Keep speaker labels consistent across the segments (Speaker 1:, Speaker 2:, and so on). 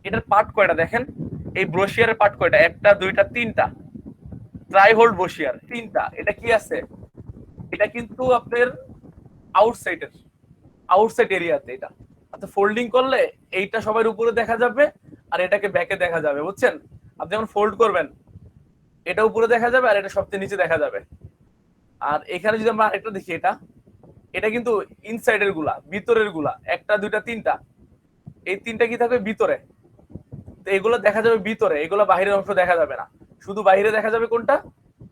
Speaker 1: এটার পার্ট কয়টা দেখেন, এই ব্রোশিয়ারের পার্ট কয়টা, একটা দুইটা তিনটা, ট্রাই হোল্ড ব্রোশিয়ার তিনটা। এটা কি আছে, এটা কিন্তু আপনার আউটসাইডের, আউটসাইড এরিয়াতে এটা। আচ্ছা ফোল্ডিং করলে এইটা সবার উপরে দেখা যাবে আর এটাকে ব্যাকে দেখা যাবে, বুঝছেন? আপনি যখন ফোল্ড করবেন এটা উপরে দেখা যাবে আর এটা সবচেয়ে নিচে দেখা যাবে। আর এখানে যদি আমরা আরেকটা দেখি, এটা এটা কিন্তু ইনসাইডের গুলা, ভিতরের গুলা, একটা দুইটা তিনটা, এই তিনটা কি থাকবে ভিতরে। তো এগুলো দেখা যাবে ভিতরে, এগুলো বাহিরের অংশ দেখা যাবে না। শুধু বাইরে দেখা যাবে কোনটা,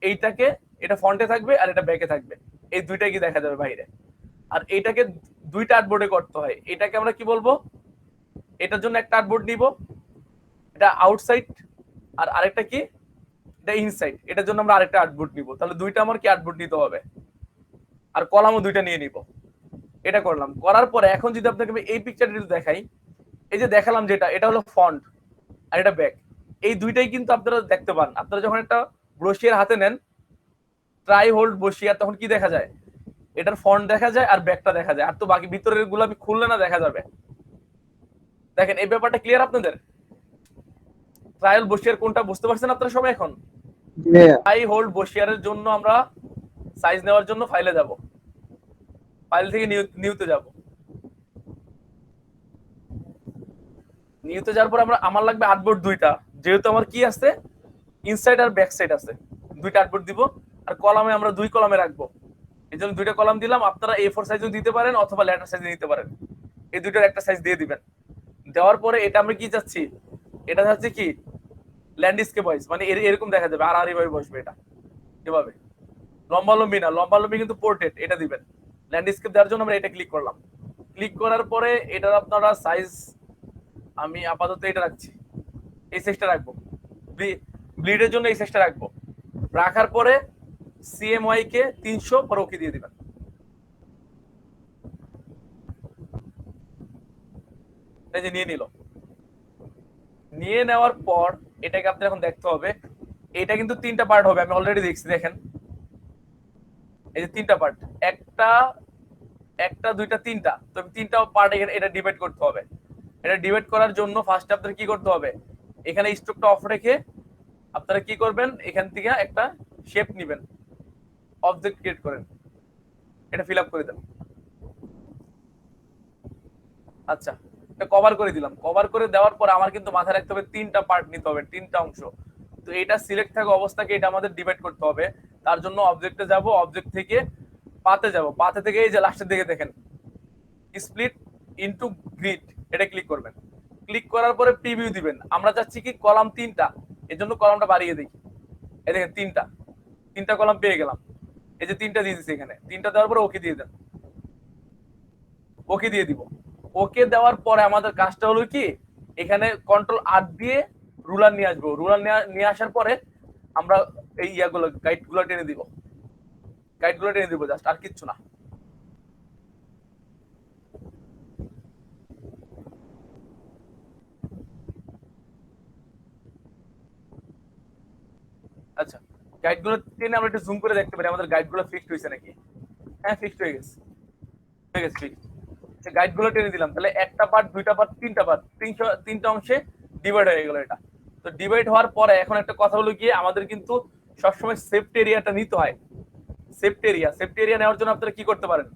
Speaker 1: এইটাকে, এটা ফ্রন্টে থাকবে আর এটা ব্যাকে থাকবে, এই দুইটাই কি দেখা যাবে বাইরে। আর এটাকে দুইটা আর্টবোর্ডে করতে হয়, এটাকে আমরা কি বলবো, এটার জন্য একটা আর্টবোর্ড নিব, এটা আউটসাইড, আর আরেকটা কি, এটা ইনসাইড, এটার জন্য আমরা আরেকটা আর্টবোর্ড নিব। তাহলে দুইটা আমার কি আর্টবোর্ড নিতে হবে, আর কলামও দুইটা নিয়ে নিব। এটা করলাম, করার পরে এখন যদি আপনাকে এই পিকচারটা দেখাই, এই যে দেখালাম যেটা, এটা হলো ফন্ট আর এটা ব্যাক, এই দুইটাই কিন্তু আপনারা দেখতে পান। আপনারা যখন একটা ব্রোশিয়ার হাতে নেন, ট্রাই হোল্ড ব্রোশিয়ার, তখন কি দেখা যায়, এটার ফন্ট দেখা যায় আর ব্যাকটা দেখা যায়, আর তো বাকি ভিতরের গুলো আমি খুললে না দেখা যাবে। দেখেন এই ব্যাপারটা ক্লিয়ার আপনাদের? ট্রায়াল বসিয়ার কোনটা বুঝতে পারছেন আপনারা সবাই এখন? ট্রাই হোল্ড বসিয়ারের জন্য আমরা সাইজ নেওয়ার জন্য ফাইলে যাব, ফাইল থেকে নিউতে যাব, নিউতে যাওয়ার পর আমরা, আমার লাগবে আর্টবোর্ড দুইটা, যেহেতু আমার কি আছে, ইনসাইড আর ব্যাক সাইড আছে, দুইটা আর্টবোর্ড দিব। আর কলামে আমরা দুই কলামে রাখবো, এই জন্য দুইটা কলাম দিলাম। আপনারা A4 সাইজও দিতে পারেন অথবা লেটার সাইজে নিতে পারেন, এই দুইটার একটা সাইজ দিয়ে দিবেন। দেওয়ার পরে এটা আমরা কি চাচ্ছি, এটা চাচ্ছি কি ল্যান্ডস্কেপ ওয়াইজ, মানে এরকম দেখা যাবে, আর এইভাবে বসবে এটা এভাবে, লম্বা লম্বি না, লম্বা লম্বি কিন্তু পোর্ট্রেট, এটা দিবেন। ল্যান্ডস্কেপ দেওয়ার জন্য আমরা এটা ক্লিক করলাম। ক্লিক করার পরে এটার আপনারা সাইজ, আমি আপাতত এটা রাখছি, এই সাইজটা রাখবো, ব্লিডের জন্য এই সাইজটা রাখবো। রাখার পরে CMY কে 300 পর ওকে দিয়ে দিবেন। এই যে নিয়ে নিল, নিয়ে নেওয়ার পর এটাকে আপনি এখন দেখতে হবে, এটা কিন্তু তিনটা পার্ট হবে, আমি অলরেডি দেখছি, দেখেন এই যে তিনটা পার্ট, একটা একটা দুইটা তিনটা, তো তিনটা পার্ট এটা ডিভাইড করতে হবে। এটা ডিভাইড করার জন্য ফার্স্ট আপনাদের কি করতে হবে, এখানে স্ট্রোকটা অফ রেখে আপনারা কি করবেন, এখান থেকে একটা শেপ নেবেন, অবজেক্ট ক্রিয়েট করেন, এটা ফিল আপ করে দেন। আচ্ছা, এটা কভার করে দিলাম। কভার করে দেওয়ার পর আমার কিন্তু মাথায় রাখতে হবে তিনটা পার্ট নিতে হবে, তিনটা অংশ। তো এটা সিলেক্ট থাকা অবস্থাকে এটা আমাদের ডিভাইড করতে হবে। তার জন্য অবজেক্টে যাব, অবজেক্ট থেকে পাতে যাব, পাতে থেকে এই যে লাস্টের দিকে দেখেন স্প্লিট ইনটু গ্রিড, এটা ক্লিক করবেন। ক্লিক করার পরে প্রিভিউ দিবেন। আমরা চাচ্ছি কি কলাম তিনটা, এর জন্য কলামটা বাড়িয়ে দিই, এই দেখেন তিনটা, তিনটা কলাম পেয়ে গেলাম। এই যে তিনটা দিয়ে দিচ্ছি, এখানে তিনটা দেওয়ার পরে ওকে দিয়ে দেন, ওকে দিয়ে দিব। ওকে দেওয়ার পরে আমাদের কাজটা হলো কি, এখানে Ctrl+R দিয়ে রুলার নিয়ে আসবো। রুলার নিয়ে আসার পরে আমরা এই ইয়াগুলো, গাইড গুলো টেনে দিব, গাইড গুলো টেনে দিব জাস্ট, আর কিচ্ছু না। আচ্ছা, গাইড গুলো টেনে আমরা একটু জুম করে দেখতে পারি আমাদের গাইড গুলো ফিক্সড হয়েছে নাকি। হ্যাঁ ফিক্সড হয়ে গেছে, হয়ে গেছে ফিক্সড। গাইড গুলো টেনে দিলাম, তাহলে একটা পার্ট, দুইটা পার্ট, তিনটা পার্ট, তিনটা অংশে ডিভাইড হয়ে গেল এটা। তো ডিভাইড হওয়ার পরে এখন একটা কথা হলো গিয়ে, আমাদের কিন্তু সবসময় সেফটি এরিয়াটা নিতে হয়। সেফটি এরিয়া, সেফটি এরিয়া নেওয়ার জন্য আপনারা কি করতে পারেন,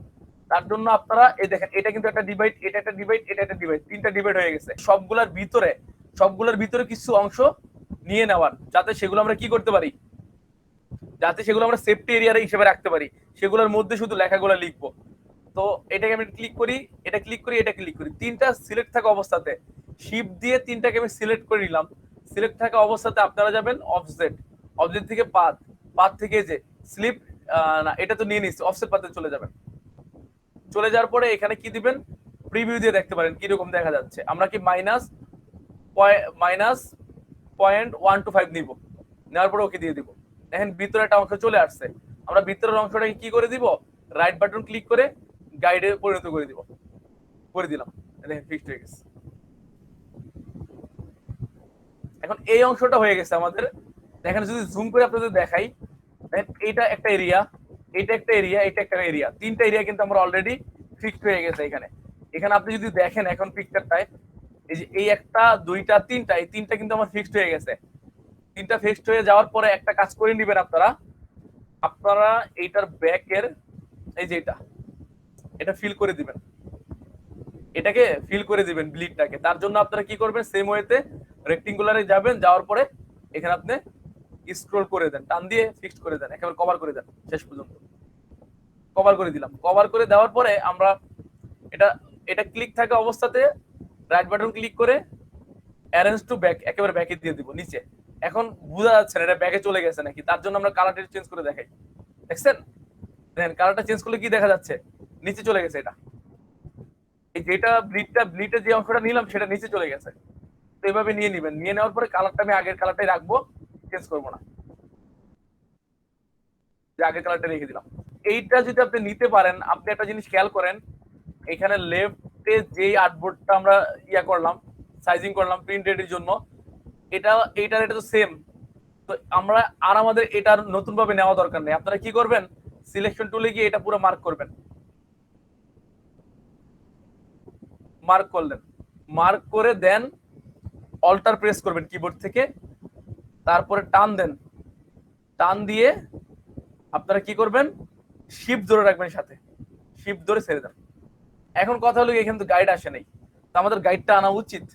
Speaker 1: তার জন্য আপনারা এই দেখেন, এটা কিন্তু একটা ডিভাইড, এটা একটা ডিভাইড, এটা একটা ডিভাইড, তিনটা ডিভাইড হয়ে গেছে। সবগুলোর ভিতরে, সবগুলোর ভিতরে কিছু অংশ নিয়ে নেওয়ার, যাতে সেগুলো আমরা কি করতে পারি, যাতে সেগুলো আমরা সেফটি এরিয়া হিসেবে রাখতে পারি, সেগুলোর মধ্যে শুধু লেখাগুলো লিখবো। তো এটাকে আমি ক্লিক করি, এটা ক্লিক করি, এটা ক্লিক করি, তিনটা সিলেক্ট থাকা অবস্থাতে শিফট দিয়ে তিনটাকে আমি সিলেক্ট করে নিলাম। সিলেক্ট থাকা অবস্থাতে আপনারা যাবেন অবজেক্ট, অবজেক্ট থেকে পাথ, পাথ থেকে যে স্লিপ, না এটা তো নিয়ে নিচ্ছি, অফসেট পাথে চলে যাবেন। চলে যাওয়ার পরে এখানে কি দিবেন, প্রিভিউ দিয়ে দেখতে পারেন কিরকম দেখা যাচ্ছে। আমরা কি -0.125 নিব, নেওয়ার পরে ওকে দিয়ে দিব। দেখেন ভিতরে একটা অংশ চলে আসছে। আমরা ভিতরের অংশটাকে কি করে দিব, রাইট বাটন ক্লিক করে গাইডে পরিণত করে দিব, করে দিলাম, দেখেন ফিক্সড হয়ে গেছে। এখন এই অংশটা হয়ে গেছে আমাদের। দেখেন যদি জুম করে আপনাদের দেখাই, দেখেন এইটা একটা এরিয়া, এটা একটা এরিয়া, এটা একটা এরিয়া, তিনটা এরিয়া কিন্তু আমরা অলরেডি ফিক্সড হয়ে গেছে এখানে। এখানে আপনি যদি দেখেন এখন পিকচারটায়, এই যে এই একটা দুইটা তিনটা, এই তিনটা কিন্তু আমার ফিক্সড হয়ে গেছে। তিনটা ফিক্সড হয়ে যাওয়ার পরে একটা কাজ করে নিবেন আপনারা, আপনারা এইটার ব্যাকের এই যে এটা ফিল করে দিবেন, এটাকে ফিল করে দিবেন ব্লিডটাকে। তার জন্য আপনারা কি করবেন, সেম ওয়েতে রেক্টেঙ্গুলারে যাবেন, যাওয়ার পরে এখানে আপনি স্ক্রল করে দেন, টান দিয়ে ফিক্সড করে দেন, একেবারে কভার করে দেন শেষ পর্যন্ত। কভার করে দিলাম, কভার করে দেওয়ার পরে আমরা এটা এটা ক্লিক থাকা অবস্থাতে রাইট বাটন ক্লিক করে অ্যারেঞ্জ টু ব্যাক একেবারে ব্যাকে দিয়ে দিব নিচে। এখন বোঝা যাচ্ছে না এটা ব্যাকে চলে গেছে নাকি, তার জন্য আমরা কালারটা চেঞ্জ করে দেখাই। দেখছেন, দেখেন কালারটা চেঞ্জ করলে কি দেখা যাচ্ছে, নিচে চলে গেছে। এটা এই যেটা ব্লিডের যে অংশটা নিলাম সেটা নিচে চলে গেছে। তো এইভাবে নিয়ে নিবেন, নিয়ে নেওয়ার পরে কালারটা আমি আগের কালারটাই রাখবো, চেঞ্জ করবো না, যে আগের কালারটা রেখে দিলাম। এইটা যদি আপনি নিতে পারেন, আপনি একটা জিনিস খেয়াল করেন, এখানে লেফটে যেই আর্টবোর্ডটা আমরা করলাম, সাইজিং করলাম প্রিন্ট রেডির জন্য, এটা তো সেম। তো আমরা আর আমাদের এটার নতুন ভাবে নেওয়া দরকার নেই। আপনারা কি করবেন, সিলেকশন টুলে গিয়ে এটা পুরো মার্ক করবেন, মার্ক করলেন, মার্ক করে দেন অল্টার প্রেস করবেন কিবোর্ড থেকে, তারপরে টান দেন, টান দিয়ে আপনারা কি করবেন, শিফট ধরে রাখবেন, সাথে শিফট ধরে ছেড়ে দেন। এখন কথা হলো এখানে তো গাইড আসে নাই, তো আমাদের গাইডটা আনা উচিত।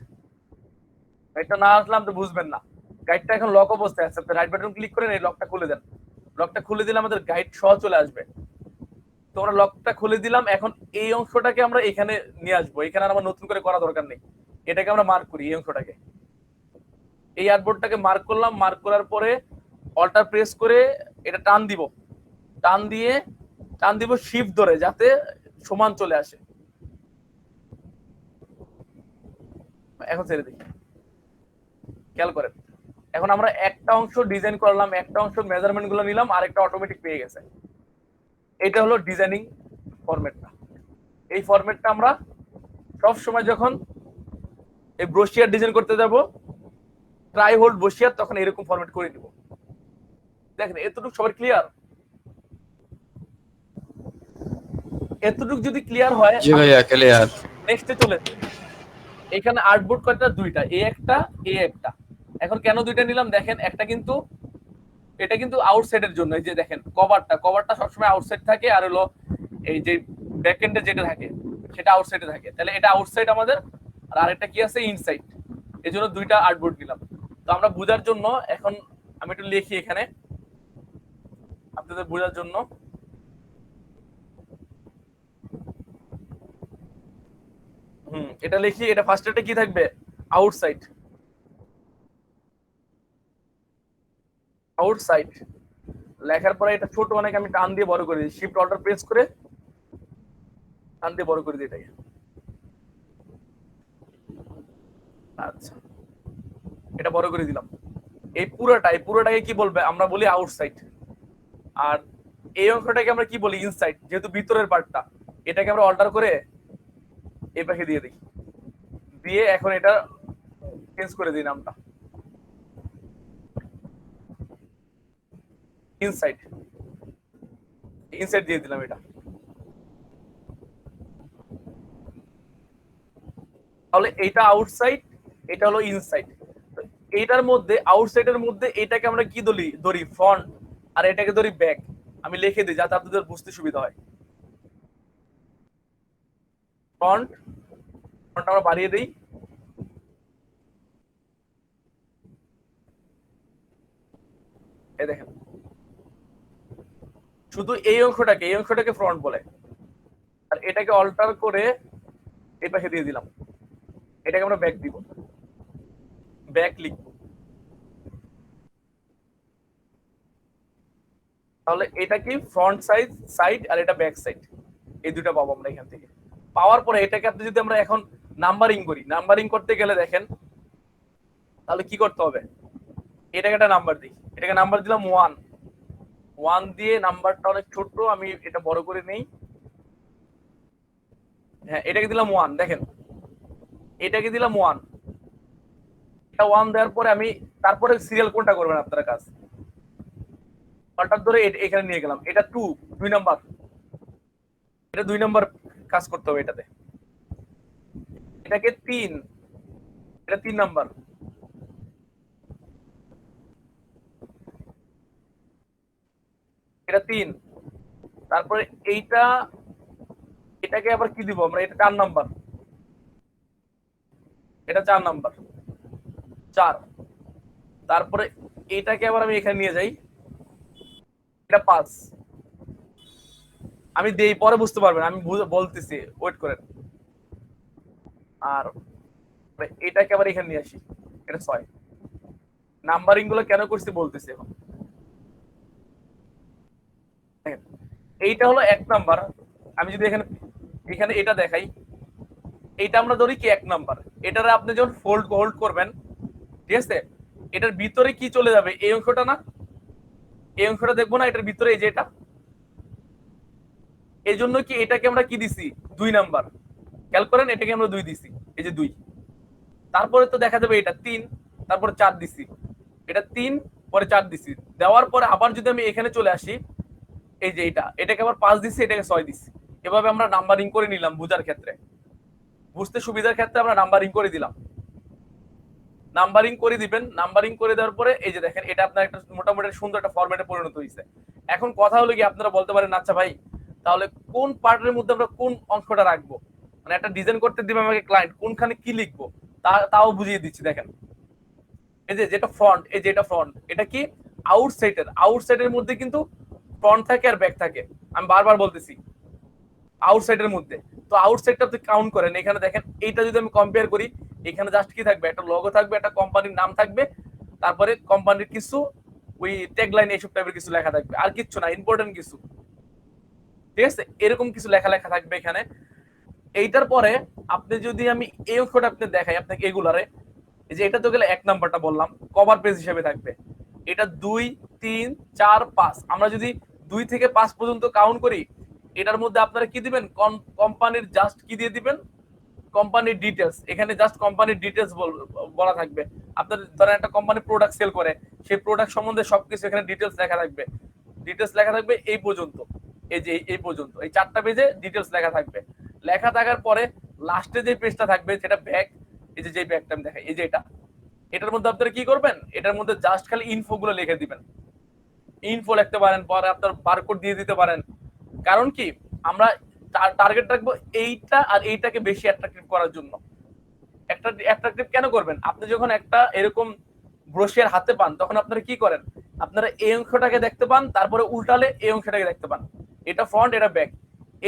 Speaker 1: গাইডটা না আসলাম তো বুঝবেন না। গাইডটা এখন লক অবস্থায় আছে, আপনি রাইট বাটন ক্লিক করেন, এই লকটা খুলে দেন। লকটা খুলে দিলে আমাদের গাইড সহ চলে আসবে। তো আমরা লকটা খুলে দিলাম, এখন এই অংশটাকে আমরা এখানে নিয়ে আসবো, এখানে আর আমার নতুন করে করা দরকার নেই। এটাকে আমরা মার্ক করি, এই অংশটাকে, এই আর্টবোর্ডটাকে মার্ক করলাম, মার্ক করার পরে অল্টার প্রেস করে এটা টান দিব, টান দিয়ে টান দিব শিফট ধরে, যাতে সমান চলে আসে। এখন ছেড়ে দিই, খেয়াল করেন, এখন আমরা একটা অংশ ডিজাইন করলাম, একটা অংশ মেজারমেন্ট গুলো নিলাম, আর একটা অটোমেটিক পেয়ে গেছে। এটা হলো ডিজাইনিং ফরম্যাটটা। এই ফরম্যাটটা আমরা সব সময় যখন এই ব্রোশিয়ার ডিজাইন করতে যাব, ট্রাই হোল্ড ব্রোশিয়ার, তখন এরকম ফরম্যাট করে দিব। দেখেন এতটুকু সবার ক্লিয়ার? এতটুকু যদি ক্লিয়ার হয়,
Speaker 2: জি ভাইয়া ক্লিয়ার।
Speaker 1: নেক্সটে চলে এখানে আর্টবোর্ড কয়টা, দুইটা, এ একটা এ একটা। এখন কেন দুইটা নিলাম দেখেন, একটা কিন্তু এটা কিন্তু আউটসাইডের জন্য, এই যে দেখেন কভারটা সবসময় আউটসাইড থাকে, আর হলো এই যে ব্যাক এন্ডে যেটা থাকে সেটা আউটসাইডে থাকে, তাহলে এটা আউটসাইড আমাদের, আর আরেকটা কি আছে, ইনসাইড। এই জন্য দুইটা আর্টবোর্ড নিলাম। তো আমরা বোঝার জন্য এখন আমি একটু লিখি এখানে আপনাদের বোঝার জন্য। এটা লিখি, এটা ফার্স্ট এটা কি থাকবে, আউটসাইড, আউটসাইড লেখার পরে এটা ছোট অনেক আমি টান দিয়ে বড় করে দিই, শিফট অল্টার প্রেস করে টান দিয়ে বড় করে দিই এটাকে। আচ্ছা, এটা বড় করে দিলাম। এই পুরোটাকে কি বলবে, আমরা বলি আউটসাইড। আর এই অংশটাকে আমরা কি বলি, ইনসাইড, যেহেতু ভিতরের পার্টটা। এটাকে আমরা অল্টার করে এই পাশে দিয়ে দিই, দিয়ে এখন এটা চেঞ্জ করে দিই নামটা, ইনসাইড, ইনসাইড দিয়ে দিলাম এটা। তাহলে এইটা আউটসাইড, এটা হলো ইনসাইড। এইটার মধ্যে আউটসাইডের মধ্যে এটাকে আমরা কি ধরি ফ্রন্ট, আর এটাকে ধরি ব্যাক। আমি লিখে দিই যাতে আপনাদের বুঝতে সুবিধা হয়। ফ্রন্ট আমরা বাড়িয়ে দিই, এই দেখেন শুধু এই অংশটাকে ফ্রন্ট বলে, আর এটাকে অল্টার করে এই পাশে দিয়ে দিলাম, এটাকে আমরা ব্যাক দিব, ব্যাক লিখবো। তাহলে এটা কি ফ্রন্ট সাইড আর এটা ব্যাক সাইড, এই দুটো পাবো আমরা এখান থেকে। পাওয়ার পরে এটাকে আপনি যদি আমরা এখন নাম্বারিং করি, নাম্বারিং করতে গেলে দেখেন তাহলে কি করতে হবে, এটাকে একটা নাম্বার দিই, এটাকে নাম্বার দিলাম 1, 1 দিয়ে নাম্বারটা অনেক ছোট, আমি এটা বড় করে নেই। হ্যাঁ, এটাকে দিলাম 1, দেখেন এটাকে দিলাম 1, এটা 1 দেওয়ার পরে আমি তারপরে সিরিয়াল কোনটা করবেন আপনারা কাজ, পাল্টার ধরে এখানে নিয়ে গেলাম, এটা 2 নাম্বার, এটা 2 নাম্বার কাজ করতে হবে এটাতে। এটাকে 3, এটা 3 নাম্বার। এটা 3। তারপরে এইটা, এটাকে আবার কি দিব আমরা, এটা 4 নাম্বার। এটা 4 নাম্বার, 4। তারপরে এটাকে আবার আমি এখানে নিয়ে যাই, এটা 5। আমি দেই, পরে বুঝতে পারবেন, আমি বলতেছি, ওয়েট করেন। আর এটাকে আবার এখানে নিয়ে আসি, এটা 6। নাম্বারিং গুলো কেন করছি বলতেছি এখন। এইটা হলো 1 নাম্বার। আমি যদি এখানে এখানে এটা দেখাই, এইটা আমরা ধরি কি 1 নাম্বার। এটারে আপনি যখন হোল্ড করবেন, ঠিক আছে, এটার ভিতরে কি চলে যাবে, এই অংশটা না, এই অংশটা দেখবো না, এটার ভিতরে এই যে এটা, এই জন্য কি এটাকে আমরা কি দিছি, 2 নাম্বার। খেয়াল করেন, এটাকে আমরা 2 দিছি, এই যে 2। তারপরে তো দেখা যাবে এটা 3, তারপরে 4 দিছি, এটা 3, পরে 4 দিছি। দেওয়ার পরে আবার যদি আমি এখানে চলে আসি, এই যে এটাকে আবার 5 দিছি, এটাকে 6 দিছি। এভাবে আমরা নাম্বারিং করে নিলাম, বুঝার ক্ষেত্রে, বুঝতে সুবিধার ক্ষেত্রে আমরা নাম্বারিং করে দিলাম। নাম্বারিং করে দিবেন। নাম্বারিং করে দেওয়ার পরে এই যে দেখেন, এটা আপনার একটা মোটামুটি সুন্দর একটা ফরম্যাটে পরিণত হয়েছে। এখন কথা হলো কি, আপনারা বলতে পারেন আচ্ছা ভাই, তাহলে কোন পার্টের মধ্যে আমরা কোন অংশটা রাখবো, মানে একটা ডিজাইন করতে দিবে আমাকে ক্লায়েন্ট, কোনখানে কি লিখবো, তাও বুঝিয়ে দিচ্ছি। দেখেন, এই যে যেটা ফ্রন্ট, এই যে এটা ফ্রন্ট, এটা কি আউটসাইডের মধ্যে কিন্তু ফ্রন্ট থাকে আর ব্যাক থাকে। আমি বারবার বলতেছি আউটসাইডের মধ্যে। তো আউটসাইডটা আপনি কাউন্ট করেন, এখানে দেখেন, এইটা যদি আমি কম্পেয়ার করি, এখানে জাস্ট কি থাকবে, একটা লোগো থাকবে, একটা কোম্পানির নাম থাকবে, তারপরে কোম্পানির কিছু ওই ট্যাগলাইন এইসব টাইপের কিছু লেখা থাকবে, আর কিচ্ছু না, ইম্পর্টেন্ট কিছু, ঠিক আছে, এরকম কিছু লেখা লেখা থাকবে এখানে। এইটার পরে আপনি যদি আমি এই অংশটা আপনি দেখাই আপনাকে এগুলারে, এই যে এটা তো গেলে 1 নাম্বারটা বললাম, কভার পেজ হিসেবে থাকবে। এটা 2, 3, 4, 5। আমরা যদি 2 থেকে 5 পর্যন্ত কাউন্ট করি, এটার মধ্যে আপনারা কি দিবেন, কোম্পানির জাস্ট কি দিয়ে দিবেন, কোম্পানির ডিটেলস। এখানে জাস্ট কোম্পানির ডিটেলস বলা থাকবে। আপনার ধরেন একটা কোম্পানি প্রোডাক্ট সেল করে, সেই প্রোডাক্ট সম্বন্ধে সবকিছু এখানে ডিটেলস লেখা থাকবে। ডিটেলস লেখা থাকবে এই পর্যন্ত, এই যে এই পর্যন্ত, এই 4টা পেজে ডিটেলস লেখা থাকবে। লেখা থাকার পরে লাস্টে যে পেজটা থাকবে সেটা ব্যাক, এই যে ব্যাকটা আমি দেখাই, এই যে এটার মধ্যে আপনারা কি করবেন, এটার মধ্যে জাস্ট খালি ইনফো গুলো লিখে দিবেন। ইনফো লিখতে পারেন, পরে আপনার বারকোড দিয়ে দিতে পারেন। কারণ কি, আমরা টার্গেট রাখবো এইটা আর এইটাকে বেশি অ্যাট্রাকটিভ করার জন্য। একটা অ্যাট্রাকটিভ কেন করবেন, আপনি যখন একটা এরকম ব্রোশিয়ার হাতে পান, তখন আপনারা কি করেন, আপনারা এই অংশটাকে দেখতে পান, তারপরে উল্টালে এই অংশটাকে দেখতে পান, এটা ফ্রন্ট, এটা ব্যাক।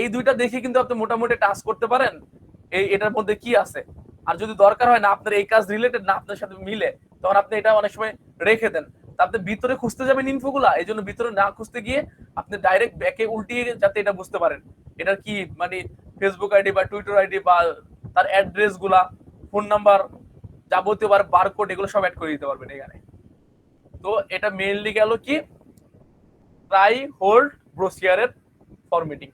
Speaker 1: এই দুইটা দেখে কিন্তু আপনি মোটামুটি টাচ করতে পারেন এটার মধ্যে কি আছে। আর যদি দরকার হয় না, আপনার এই কাজ রিলেটেড না, আপনার সাথে মিলে, তখন আপনি এটা অনেক সময় রেখে দেন। আপনি ভিতরে খুঁজতে যাবেন ইনফোগুলা, এই জন্য ভিতরে না খুঁজতে গিয়ে আপনি ডাইরেক্ট ব্যাকে উল্টিয়ে যাতে এটা বুঝতে পারেন এটার কি, মানে ফেসবুক আইডি বা টুইটার আইডি বা তার অ্যাড্রেস গুলা, ফোন নাম্বার, যাবতীয় বারকোড, এগুলো সব অ্যাড করে দিতে পারবেন এখানে। তো এটা মেইনলি গেল কি ট্রাই হোল্ড ব্রোশিয়ারের ফরম্যাটিং।